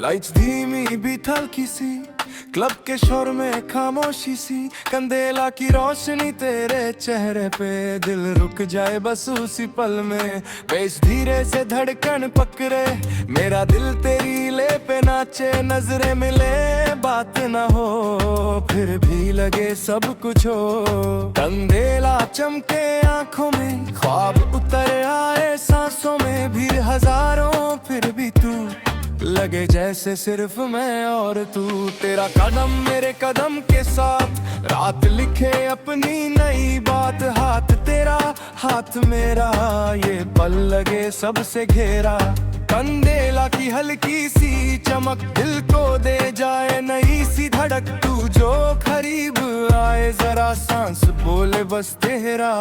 Lights धीमी बीत हल्की सी, क्लब के शोर में खामोशी सी, कंदेला की रोशनी तेरे चेहरे पे, दिल रुक जाए बस उसी पल में। बेस धीरे से धड़कन पकड़े, मेरा दिल तेरी ले पे नाचे, नजरें मिले बात ना हो, फिर भी लगे सब कुछ हो। कंदेला चमके आंखों में, ख्वाब उतर आए सांसों में, भी हजारों फिर भी तू लगे जैसे सिर्फ मैं और तू। तेरा कदम मेरे कदम के साथ, रात लिखे अपनी नई बात, हाथ तेरा हाथ मेरा, ये पल लगे सबसे घेरा। कंदेला की हल्की सी चमक दिल को दे जाए नई सी धड़क, तू जो करीब आए जरा सांस बोले बस तेरा।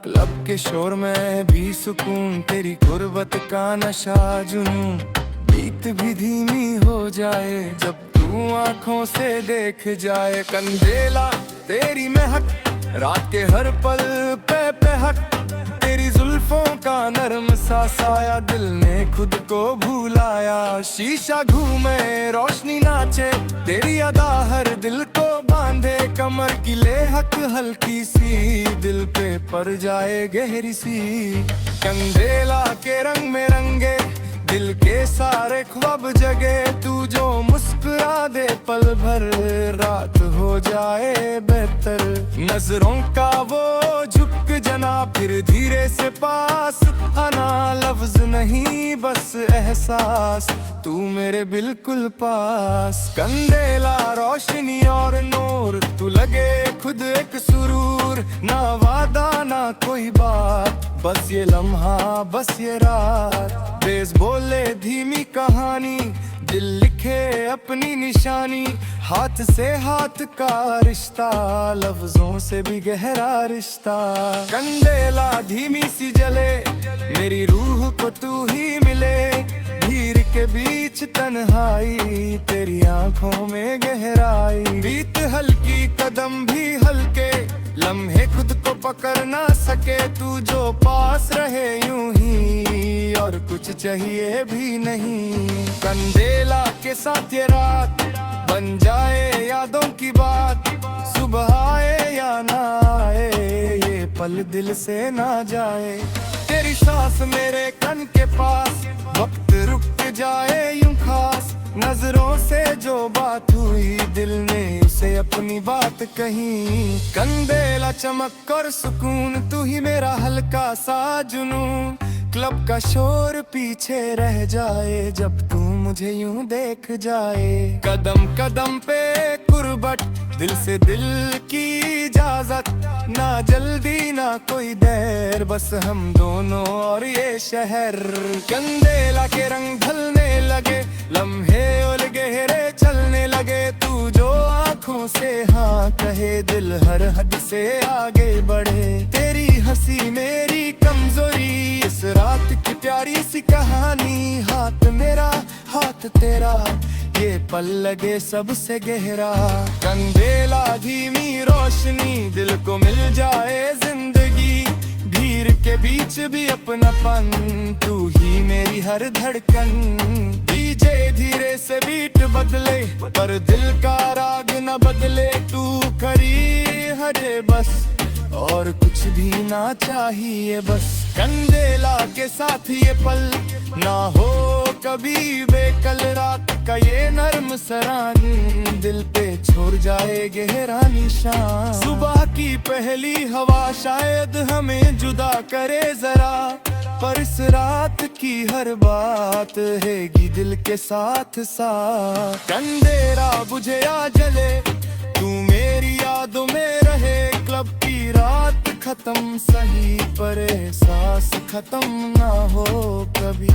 क्लब के शोर में भी सुकून, तेरी गुर्बत का नशा जुनून, बीत भी धीमी हो जाए जब तू आंखों से देख जाए। कंदेला तेरी महक, रात के हर पल पे हक, तेरी जुल्फों का नरम सा साया, दिल ने खुद को भुलाया। शीशा घूमे रोशनी नाचे, तेरी अदा हर दिल को बांधे, कमर की लेहक हल्की सी, दिल पे पड़ जाए गहरी सी। कंदेला के रंग में रंगे दिल के सारे ख्वाब जगे, तू जो मुस्कुरा दे पल भर, रात हो जाए बेहतर। नजरों का वो झुक जना, फिर धीरे से पास आना, लफ्ज नहीं बस एहसास, तू मेरे बिल्कुल पास। कंदेला रोशनी और नूर, तू लगे खुद एक सुरूर, ना वादा ना कोई बात, बस ये लम्हा बस ये रात। बेस बोले धीमी कहानी, दिल लिखे अपनी निशानी, हाथ से हाथ का रिश्ता, लफ्जों से भी गहरा रिश्ता। कंदेला धीमी सी जले, मेरी रूह को तू ही मिले, भीड़ के बीच तन्हाई, तेरी आंखों में गहराई। बीत हल्की कदम भी हल्के, लम्हे खुद को पकड़ ना सके, तू जो पास रहे यूं ही, और कुछ चाहिए भी नहीं। कंदेला के साथ ये रात बन जाए यादों की बात, सुबह आए या ना आए, ये पल दिल से ना जाए। तेरी सांस मेरे कान के पास, वक्त रुक जाए यूं खास, नजरों से जो बात हुई, दिल ने उसे अपनी बात कही। कंदेला चमक और सुकून, तू ही मेरा हल्का सा जुनून, क्लब का शोर पीछे रह जाए जब तू मुझे यूं देख जाए। कदम कदम पे कुर्बत, दिल से दिल की इजाजत, ना जल्दी ना कोई देर, बस हम दोनों और ये शहर। कंदेला के रंग ढलने लगे, लम्हे और गहरे चलने लगे, तू जो आंखों से हाँ कहे, दिल हर हद से आगे बढ़े। तेरी हंसी मेरी कमजोरी, इस रात की प्यारी सी कहानी, हाथ मेरा हाथ तेरा, ये पल लगे सबसे गहरा। कंदेला धीमी रोशनी, दिल को मिल जाए जिंदगी, भीड़ के बीच भी अपनापन, तू ही मेरी हर धड़कन। डीजे धीरे से बीट बदले, पर दिल का राग न बदले, तू खरी हरे बस, और कुछ भी ना चाहिए बस। कंदेला के साथ ये पल ना हो कभी बेकल, रात का ये नर्म सरान, दिल पे छोड़ जाए गहरा निशान। सुबह की पहली हवा शायद हमें जुदा करे जरा, पर इस रात की हर बात हैगी दिल के साथ साथ। कंदेला बुझे या जले, तू मेरी यादों में रहे, क्लब की रात खत्म सही, पर एहसास खत्म ना हो कभी।